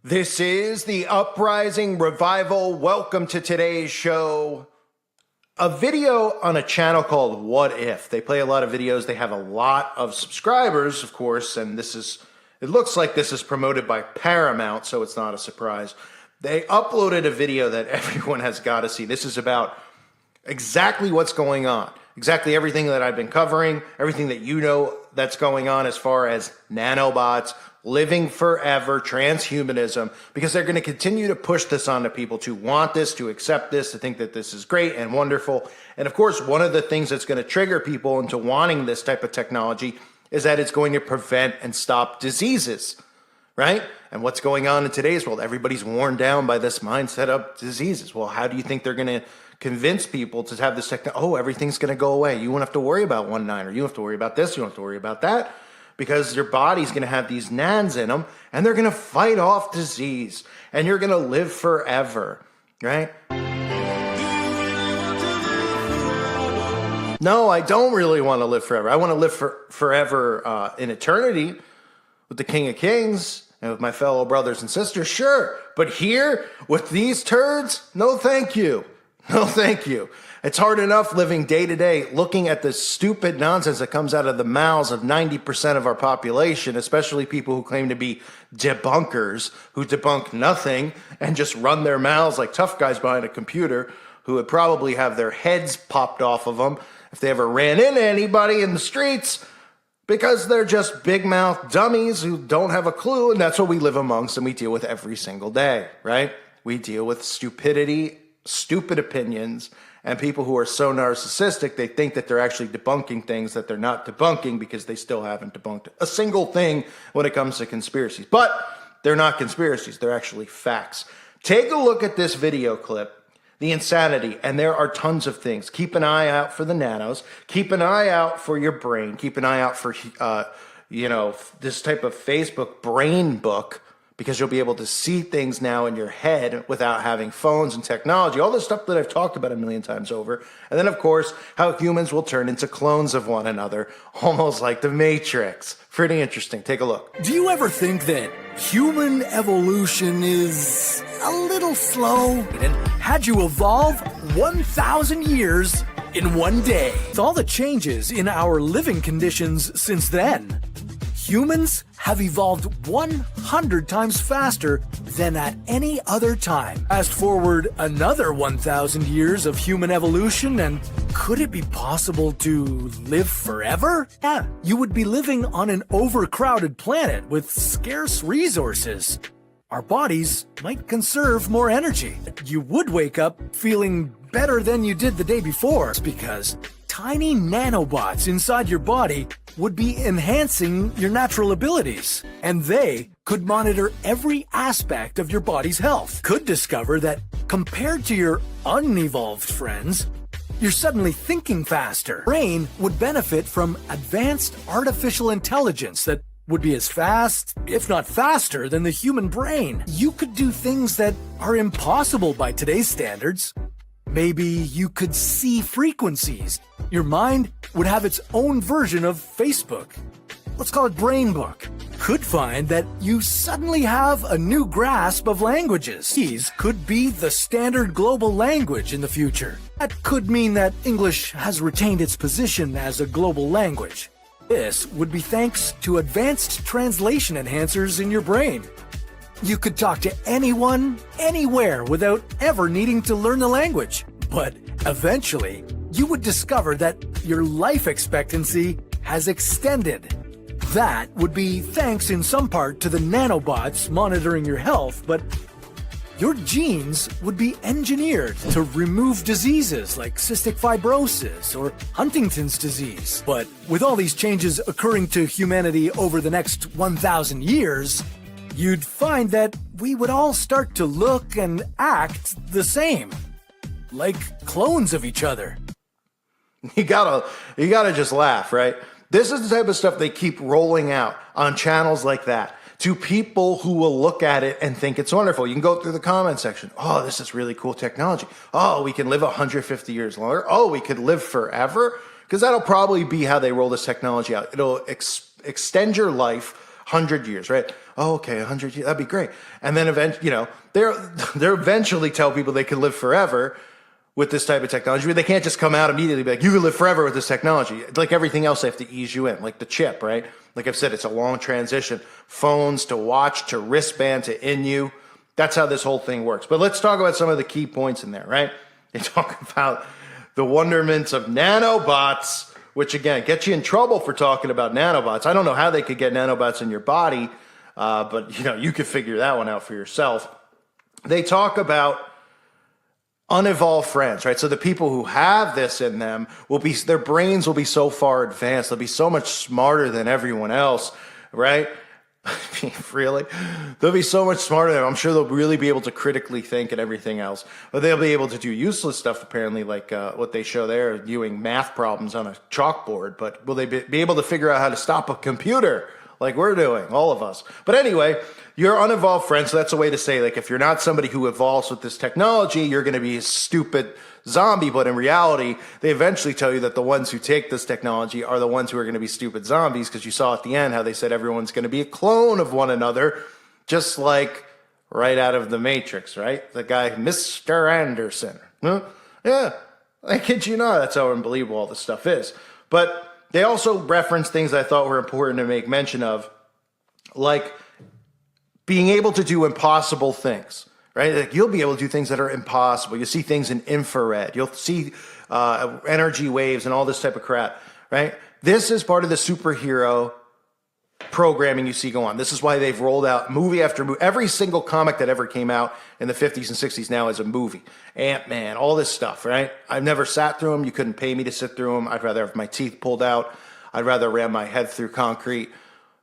This is the Uprising Revival. Welcome to today's show. A video on a channel called What If. They play a lot of videos. They have a lot of subscribers, of course, and it looks like this is promoted by Paramount, so it's not a surprise. They uploaded a video that everyone has got to see. This is about exactly what's going on. Exactly everything that I've been covering, everything that you know that's going on as far as nanobots, living forever, transhumanism, because they're going to continue to push this onto people to want this, to accept this, to think that this is great and wonderful. And of course, one of the things that's going to trigger people into wanting this type of technology is that it's going to prevent and stop diseases, right? And what's going on in today's world? Everybody's worn down by this mindset of diseases. Well, how do you think they're going to convince people to have this technology? Oh, everything's going to go away. You won't have to worry about 1/9, or you don't have to worry about this, you don't have to worry about that, because your body's going to have these nans in them, and they're going to fight off disease, and you're going to live forever, right? No, I don't really want to live forever. I want to live forever in eternity with the King of Kings and with my fellow brothers and sisters, sure. But here, with these turds, no thank you. No, thank you. It's hard enough living day to day, looking at the stupid nonsense that comes out of the mouths of 90% of our population, especially people who claim to be debunkers, who debunk nothing and just run their mouths like tough guys behind a computer, who would probably have their heads popped off of them if they ever ran into anybody in the streets, because they're just big mouth dummies who don't have a clue. And that's what we live amongst and we deal with every single day, right? We deal with stupidity, stupid opinions, and people who are so narcissistic, they think that they're actually debunking things that they're not debunking because they still haven't debunked a single thing when it comes to conspiracies. But they're not conspiracies, they're actually facts. Take a look at this video clip, the insanity, and there are tons of things. Keep an eye out for the nanos, keep an eye out for your brain, keep an eye out for, this type of Facebook brain book, because you'll be able to see things now in your head without having phones and technology, all the stuff that I've talked about a million times over. And then, of course, how humans will turn into clones of one another, almost like the Matrix. Pretty interesting. Take a look. Do you ever think that human evolution is a little slow? And had you evolve 1,000 years in one day? With all the changes in our living conditions since then, humans have evolved 100 times faster than at any other time. Fast forward another 1,000 years of human evolution, and could it be possible to live forever? Yeah, you would be living on an overcrowded planet with scarce resources. Our bodies might conserve more energy. You would wake up feeling better than you did the day before, because tiny nanobots inside your body would be enhancing your natural abilities, and they could monitor every aspect of your body's health. Could discover that compared to your unevolved friends, you're suddenly thinking faster. Brain would benefit from advanced artificial intelligence that would be as fast, if not faster, than the human brain. You could do things that are impossible by today's standards. Maybe you could see frequencies. Your mind would have its own version of Facebook. Let's call it Brain Book. Could find that you suddenly have a new grasp of languages. These could be the standard global language in the future. That could mean that English has retained its position as a global language. This would be thanks to advanced translation enhancers in your brain. You could talk to anyone, anywhere, without ever needing to learn the language. But eventually, you would discover that your life expectancy has extended. That would be thanks in some part to the nanobots monitoring your health, but your genes would be engineered to remove diseases like cystic fibrosis or Huntington's disease. But with all these changes occurring to humanity over the next 1,000 years, you'd find that we would all start to look and act the same, like clones of each other. You gotta just laugh, right? This is the type of stuff they keep rolling out on channels like that to people who will look at it and think it's wonderful. You can go through the comment section. Oh, this is really cool technology. Oh, we can live 150 years longer. Oh, we could live forever. Because that'll probably be how they roll this technology out. It'll extend your life 100 years, right? Oh, okay, 100 years, that'd be great. And then eventually, they're eventually tell people they can live forever with this type of technology, but they can't just come out immediately and be like, you can live forever with this technology. Like everything else, they have to ease you in, like the chip, right? Like I've said, it's a long transition. Phones to watch to wristband to in you. That's how this whole thing works. But let's talk about some of the key points in there, right? They talk about the wonderments of nanobots, which again, gets you in trouble for talking about nanobots. I don't know how they could get nanobots in your body, but you could figure that one out for yourself. They talk about unevolved friends, right? So the people who have this in them their brains will be so far advanced. They'll be so much smarter than everyone else, right? I mean, really? They'll be so much smarter than them. I'm sure they'll really be able to critically think and everything else. But they'll be able to do useless stuff, apparently, like what they show there, doing math problems on a chalkboard. But will they be able to figure out how to stop a computer like we're doing, all of us? But anyway, you're unevolved friends, so that's a way to say, like, if you're not somebody who evolves with this technology, you're going to be a stupid zombie. But in reality, they eventually tell you that the ones who take this technology are the ones who are going to be stupid zombies, because you saw at the end how they said everyone's going to be a clone of one another, just like right out of the Matrix, right? The guy, Mr. Anderson. Huh? Yeah, I kid you not, that's how unbelievable all this stuff is. But they also reference things I thought were important to make mention of, like being able to do impossible things, right? Like you'll be able to do things that are impossible. You'll see things in infrared. You'll see energy waves and all this type of crap, right? This is part of the superhero programming you see go on. This is why they've rolled out movie after movie. Every single comic that ever came out in the 50s and 60s now is a movie. Ant-Man, all this stuff, right? I've never sat through them. You couldn't pay me to sit through them. I'd rather have my teeth pulled out. I'd rather ram my head through concrete.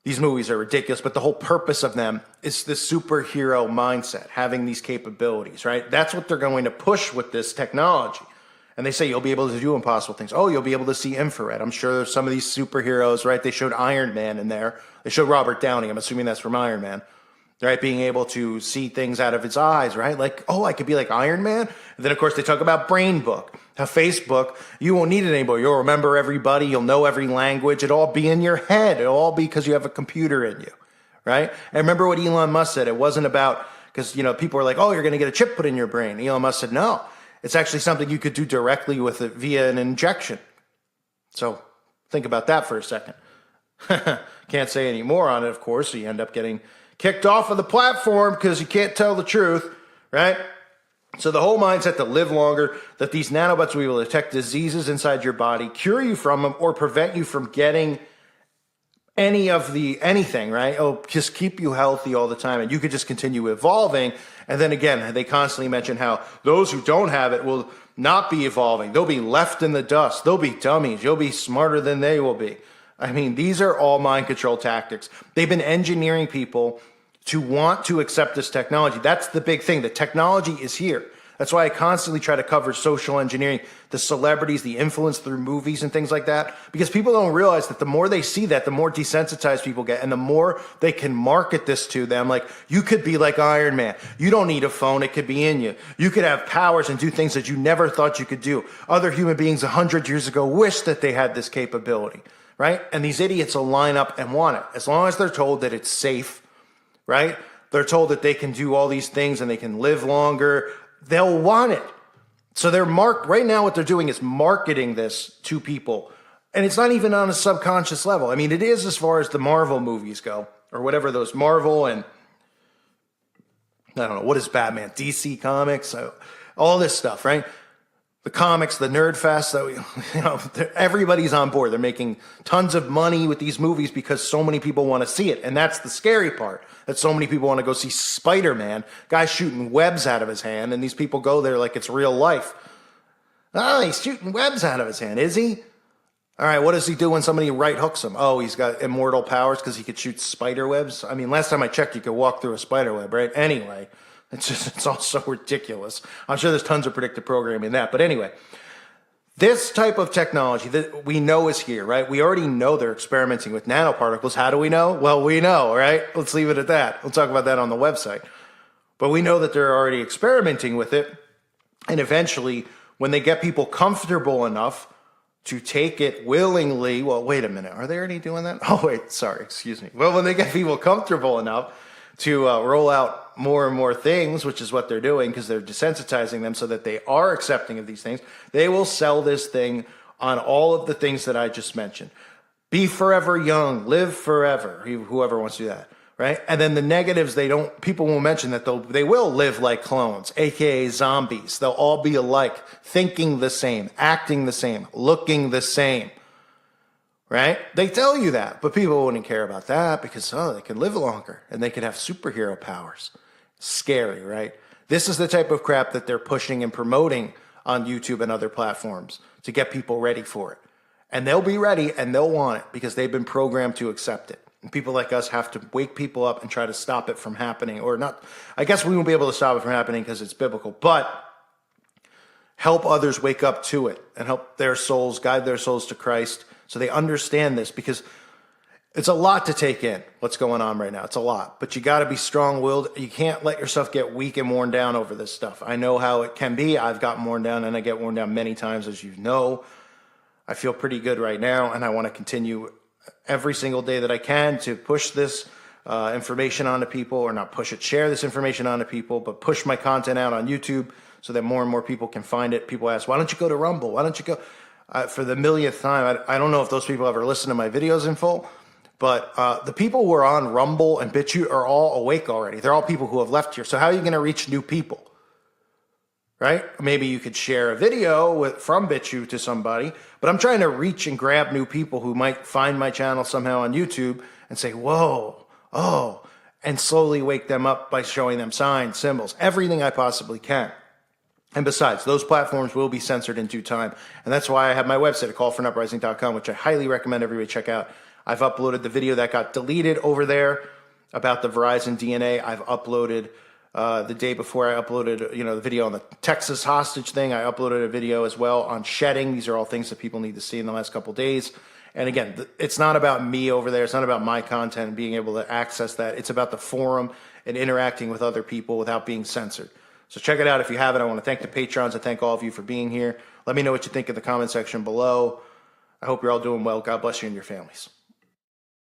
These movies are ridiculous, but the whole purpose of them is the superhero mindset, having these capabilities, right? That's what they're going to push with this technology. And they say you'll be able to do impossible things. Oh, you'll be able to see infrared. I'm sure there's some of these superheroes, right? They showed Iron Man in there. They showed Robert Downey. I'm assuming that's from Iron Man, right? Being able to see things out of his eyes, right? Like, oh, I could be like Iron Man. And then, of course, they talk about Brain Book. How Facebook, you won't need it anymore. You'll remember everybody. You'll know every language. It'll all be in your head. It'll all be because you have a computer in you, right? And remember what Elon Musk said. It wasn't about, because, people are like, oh, you're going to get a chip put in your brain. Elon Musk said, no. It's actually something you could do directly with it via an injection. So think about that for a second. Can't say any more on it, of course. So you end up getting kicked off of the platform because you can't tell the truth, right? So the whole mindset to live longer, that these nanobots will be able to detect diseases inside your body, cure you from them, or prevent you from getting anything, right? Oh, just keep you healthy all the time, and you could just continue evolving. And then again, they constantly mention how those who don't have it will not be evolving. They'll be left in the dust. They'll be dummies. You'll be smarter than they will be. I mean, these are all mind control tactics. They've been engineering people to want to accept this technology. That's the big thing. The technology is here. That's why I constantly try to cover social engineering, the celebrities, the influence through movies and things like that, because people don't realize that the more they see that, the more desensitized people get, and the more they can market this to them. Like, you could be like Iron Man. You don't need a phone. It could be in you. You could have powers and do things that you never thought you could do. Other human beings 100 years ago wished that they had this capability, right? And these idiots will line up and want it. As long as they're told that it's safe, right? They're told that they can do all these things and they can live longer. They'll want it. So right now what they're doing is marketing this to people. And it's not even on a subconscious level. I mean, it is as far as the Marvel movies go, or whatever those Marvel and, I don't know, what is Batman? DC Comics, all this stuff, right? The comics, the nerd fest, everybody's on board. They're making tons of money with these movies because so many people want to see it. And that's the scary part, that so many people want to go see Spider-Man, guy shooting webs out of his hand, and these people go there like it's real life. Oh, he's shooting webs out of his hand, is he? All right, what does he do when somebody right hooks him? Oh, he's got immortal powers because he could shoot spider webs? I mean, last time I checked, you could walk through a spider web, right? Anyway. It's all so ridiculous. I'm sure there's tons of predictive programming in that. But anyway, this type of technology that we know is here, right? We already know they're experimenting with nanoparticles. How do we know? Well, we know, right? Let's leave it at that. We'll talk about that on the website. But we know that they're already experimenting with it. And eventually, when they get people comfortable enough to take it willingly. Well, wait a minute. Are they already doing that? Oh, wait. Sorry. Excuse me. Well, when they get people comfortable enough to roll out more and more things, which is what they're doing because they're desensitizing them so that they are accepting of these things, they will sell this thing on all of the things that I just mentioned. Be forever young, live forever, whoever wants to do that, right? And then the negatives, people won't mention that they will live like clones, aka zombies. They'll all be alike, thinking the same, acting the same, looking the same, right? They tell you that, but people wouldn't care about that because, they can live longer and they could have superhero powers. Scary, right? This is the type of crap that they're pushing and promoting on YouTube and other platforms to get people ready for it. And they'll be ready and they'll want it because they've been programmed to accept it. And people like us have to wake people up and try to stop it from happening, or not. I guess we won't be able to stop it from happening because it's biblical, but help others wake up to it and help their souls, guide their souls to Christ so they understand this, because it's a lot to take in what's going on right now. It's a lot, but you got to be strong-willed. You can't let yourself get weak and worn down over this stuff. I know how it can be. I've gotten worn down and I get worn down many times, as you know. I feel pretty good right now, and I want to continue every single day that I can to push this information onto people, or not push it, share this information onto people, but push my content out on YouTube so that more and more people can find it. People ask, why don't you go to Rumble? Why don't you go? For the millionth time, I don't know if those people ever listen to my videos in full, but the people who are on Rumble and BitChute are all awake already. They're all people who have left here. So how are you going to reach new people? Right? Maybe you could share a video from BitChute to somebody, but I'm trying to reach and grab new people who might find my channel somehow on YouTube and say, whoa, oh, and slowly wake them up by showing them signs, symbols, everything I possibly can. And besides, those platforms will be censored in due time. And that's why I have my website at callfornuprising.com, which I highly recommend everybody check out. I've uploaded the video that got deleted over there about the Verizon DNA. I've uploaded the day before I uploaded, the video on the Texas hostage thing. I uploaded a video as well on shedding. These are all things that people need to see in the last couple of days. And again, it's not about me over there. It's not about my content and being able to access that. It's about the forum and interacting with other people without being censored. So check it out if you haven't. I want to thank the patrons. I thank all of you for being here. Let me know what you think in the comment section below. I hope you're all doing well. God bless you and your families.